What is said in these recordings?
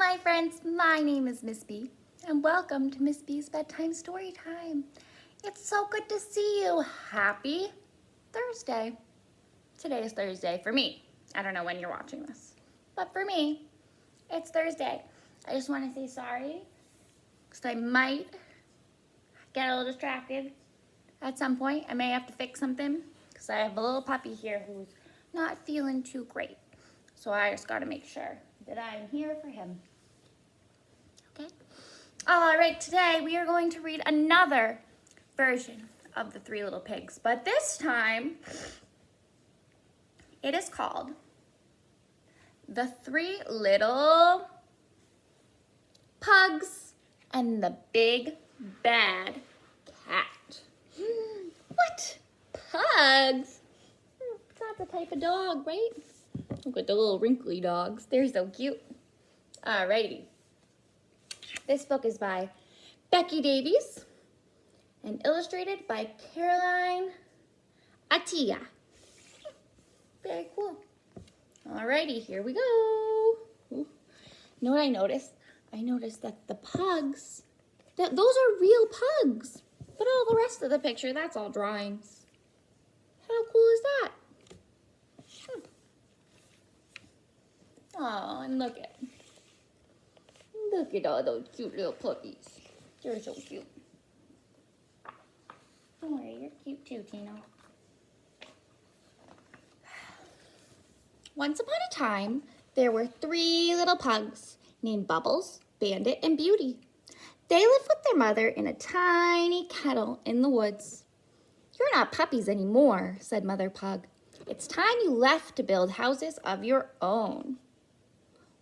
Hi friends, my name is Miss B, and welcome to Miss B's Bedtime Story Time. It's so good to see you. Happy Thursday. Today is Thursday for me. I don't know when you're watching this, but for me, it's Thursday. I just want to say sorry, because I might get a little distracted at some point. I may have to fix something, because I have a little puppy here who's not feeling too great. So I just got to make sure that I'm here for him. Okay? All right, today we are going to read another version of The Three Little Pigs, but this time it is called The Three Little Pugs and the Big Bad Cat. What? Pugs? That's a type of dog, right? Look at the little wrinkly dogs. They're so cute. Alrighty. This book is by Becky Davies and illustrated by Caroline Attia. Very cool. Alrighty, here we go. Ooh. You know what I noticed? I noticed that the pugs, those are real pugs. But all the rest of the picture, that's all drawings. How cool is that? Oh, and look at all those cute little puppies. They're so cute. Don't worry, you're cute too, Tino. Once upon a time, there were three little pugs named Bubbles, Bandit, and Beauty. They lived with their mother in a tiny kennel in the woods. "You're not puppies anymore," said Mother Pug. "It's time you left to build houses of your own."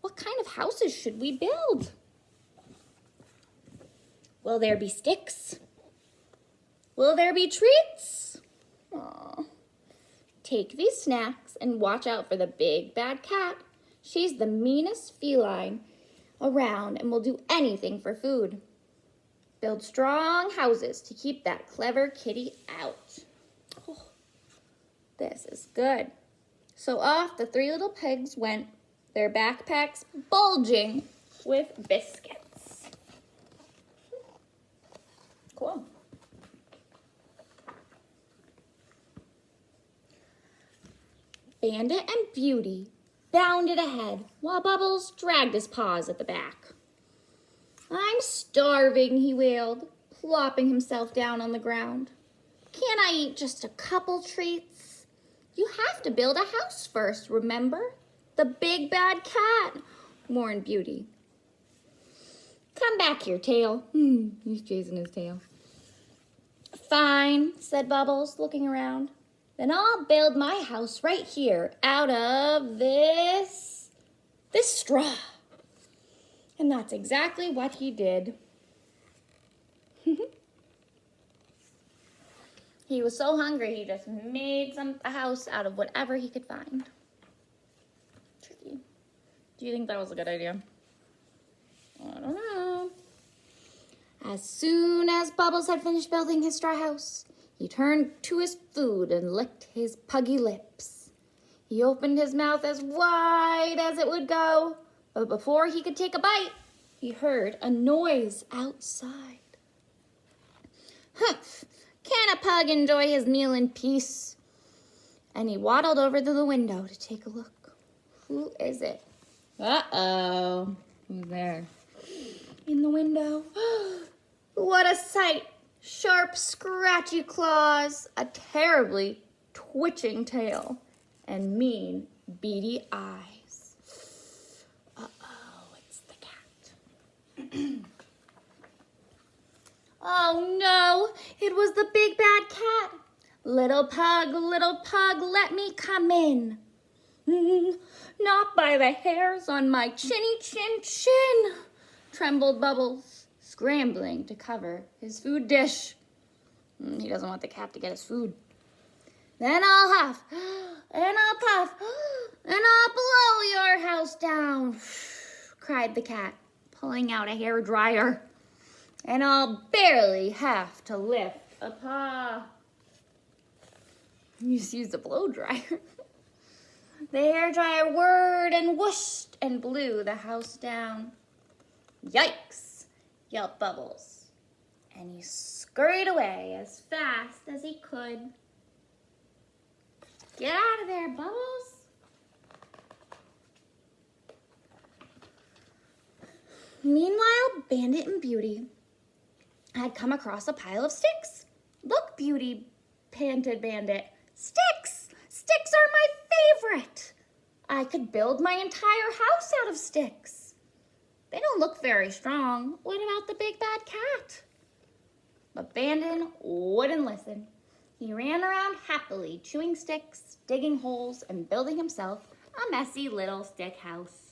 "What kind of houses should we build?" "Will there be sticks? Will there be treats?" Aww. "Take these snacks and watch out for the big bad cat. She's the meanest feline around and will do anything for food. Build strong houses to keep that clever kitty out." Oh, this is good. So off the three little pigs went, their backpacks bulging with biscuits. Cool. Bandit and Beauty bounded ahead while Bubbles dragged his paws at the back. "I'm starving," he wailed, plopping himself down on the ground. "Can't I eat just a couple treats?" "You have to build a house first, remember? The big bad cat," warned Beauty. "Come back here, Tail." He's chasing his tail. "Fine," said Bubbles, looking around. "Then I'll build my house right here out of this straw." And that's exactly what he did. He was so hungry, he just made a house out of whatever he could find. Tricky. Do you think that was a good idea? I don't know. As soon as Bubbles had finished building his straw house, he turned to his food and licked his puggy lips. He opened his mouth as wide as it would go, but before he could take a bite, he heard a noise outside. "Humph! Can't a pug enjoy his meal in peace?" And he waddled over to the window to take a look. Who is it? Uh-oh. Who's there? In the window. What a sight! Sharp, scratchy claws, a terribly twitching tail, and mean, beady eyes. Uh-oh, it's the cat. Oh no, it was the big bad cat. Little pug, let me come in." "Not by the hairs on my chinny chin," trembled Bubbles, scrambling to cover his food dish. He doesn't want the cat to get his food. "Then I'll huff, and I'll puff, and I'll blow your house down," cried the cat, pulling out a hairdryer. "And I'll barely have to lift a paw." You just used a blow dryer. The hairdryer whirred and whooshed and blew the house down. Yikes, yelped Bubbles, and he scurried away as fast as he could. Get out of there, Bubbles. Meanwhile, Bandit and Beauty had come across a pile of sticks. Look, Beauty, panted Bandit. Sticks! Sticks are my favorite! I could build my entire house out of sticks. They don't look very strong. What about the big bad cat? But Bandit wouldn't listen. He ran around happily, chewing sticks, digging holes, and building himself a messy little stick house.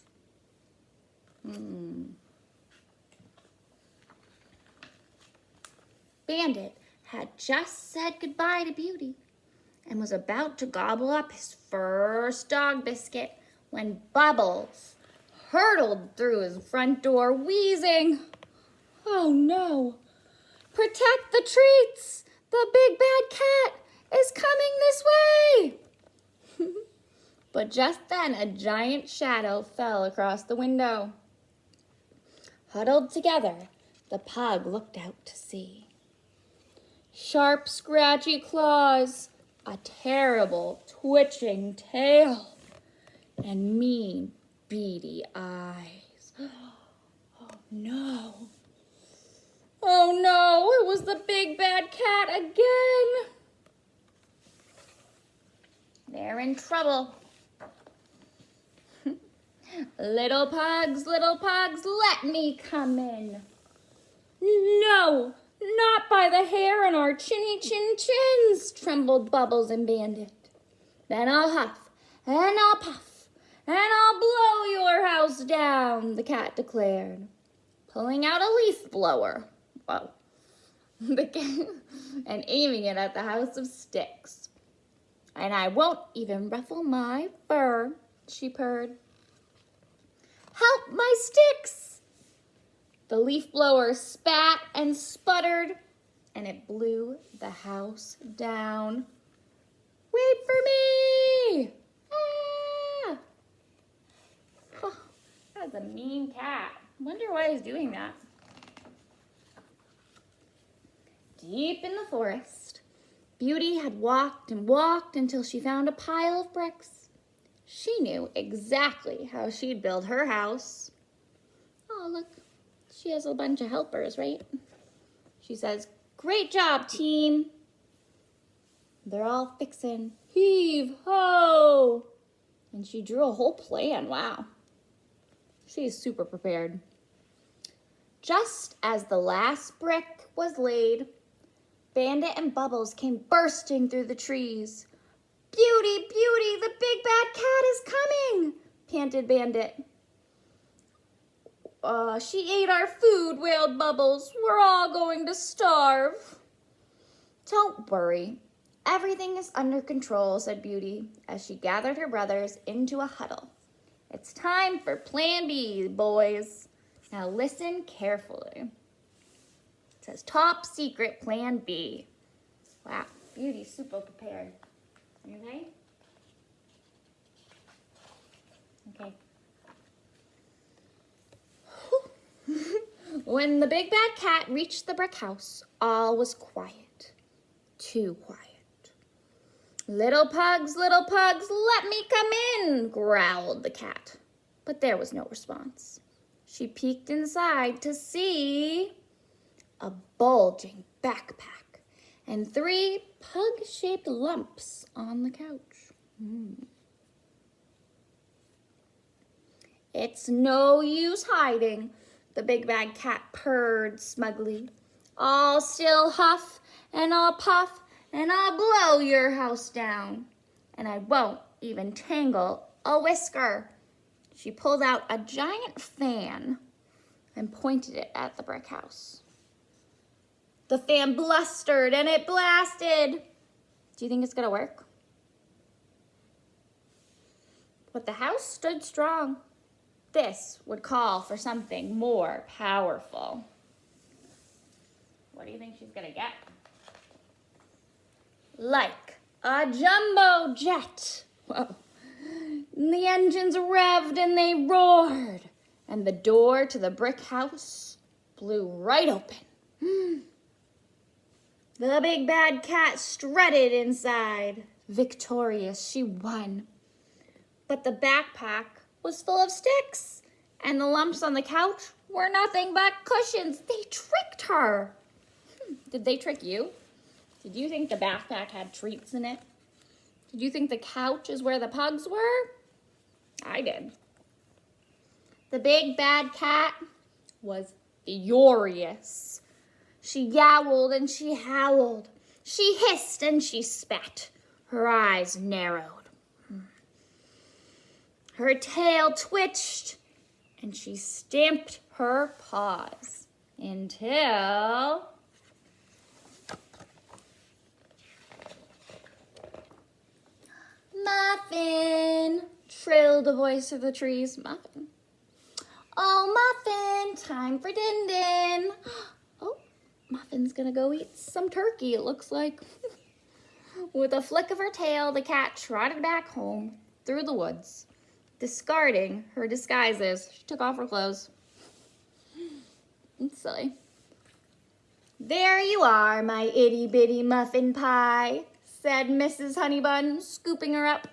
Bandit had just said goodbye to Beauty and was about to gobble up his first dog biscuit when Bubbles hurtled through his front door wheezing. Oh no! Protect the treats! The big bad cat is coming this way! But just then a giant shadow fell across the window. Huddled together, the pug looked out to sea. Sharp, scratchy claws, a terrible, twitching tail, and mean, beady eyes. Oh no! Oh no, it was the big bad cat again. They're in trouble. Little pugs, let me come in. No, not by the hair on our chinny chin chins, trembled Bubbles and Bandit. Then I'll huff, and I'll puff, and I'll blow your house down, the cat declared, pulling out a leaf blower. Whoa. And aiming it at the house of sticks. And I won't even ruffle my fur, she purred. Help my sticks! The leaf blower spat and sputtered, and it blew the house down. Wait for me! Ah! Oh, that's a mean cat. Wonder why he's doing that. Deep in the forest, Beauty had walked and walked until she found a pile of bricks. She knew exactly how she'd build her house. Oh, look, she has a bunch of helpers, right? She says, "Great job, team." They're all fixing, heave, ho. And she drew a whole plan, wow. She's super prepared. Just as the last brick was laid, Bandit and Bubbles came bursting through the trees. Beauty, Beauty, the big bad cat is coming, panted Bandit. She ate our food, wailed Bubbles. We're all going to starve. Don't worry. Everything is under control, said Beauty, as she gathered her brothers into a huddle. It's time for Plan B, boys. Now listen carefully. It says top secret Plan B. Wow, Beauty's super prepared. You okay? Okay. When the big bad cat reached the brick house, all was quiet. Too quiet. Little pugs, let me come in, growled the cat. But there was no response. She peeked inside to see a bulging backpack and 3 pug-shaped lumps on the couch. It's no use hiding, the big bad cat purred smugly. I'll still huff and I'll puff and I'll blow your house down. And I won't even tangle a whisker. She pulled out a giant fan and pointed it at the brick house. The fan blustered and it blasted. Do you think it's gonna work? But the house stood strong. This would call for something more powerful. What do you think she's gonna get? Like a jumbo jet. Whoa. The engines revved and they roared, and the door to the brick house blew right open. The big bad cat strutted inside. Victorious, she won. But the backpack was full of sticks, and the lumps on the couch were nothing but cushions. They tricked her. Did they trick you? Did you think the backpack had treats in it? Did you think the couch is where the pugs were? I did. The big bad cat was furious. She yowled and she howled. She hissed and she spat. Her eyes narrowed. Her tail twitched and she stamped her paws until... Muffin, trilled a voice through the trees. Muffin. Oh, Muffin, time for din-din. Oh, Muffin's gonna go eat some turkey, it looks like. With a flick of her tail, the cat trotted back home through the woods, discarding her disguises. She took off her clothes. It's silly. There you are, my itty-bitty muffin pie, said Mrs. Honeybun, scooping her up.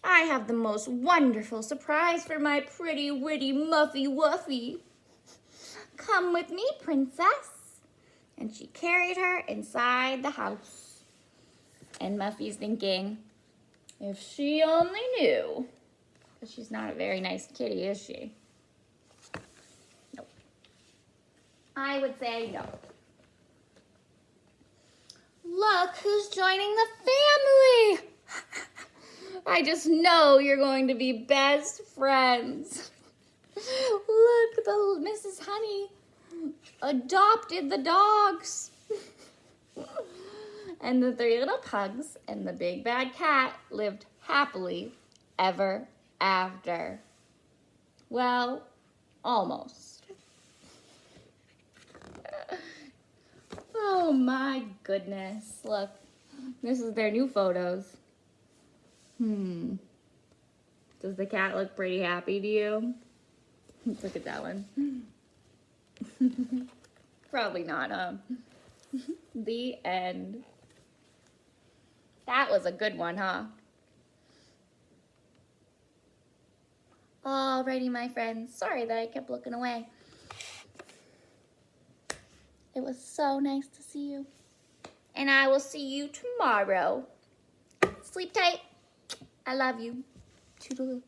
I have the most wonderful surprise for my pretty, witty Muffy Wuffy. Come with me, princess. And she carried her inside the house. And Muffy's thinking, if she only knew. But she's not a very nice kitty, is she? Nope. I would say no. Look who's joining the family. I just know you're going to be best friends. Look, the Mrs. Honey adopted the dogs. And the three little pugs and the big bad cat lived happily ever after. Well, almost. Oh my goodness. Look, this is their new photos. Does the cat look pretty happy to you? Let's look at that one. Probably not, huh? The end. That was a good one, huh? Alrighty, my friends. Sorry that I kept looking away. It was so nice to see you. And I will see you tomorrow. Sleep tight. I love you. Toodaloo.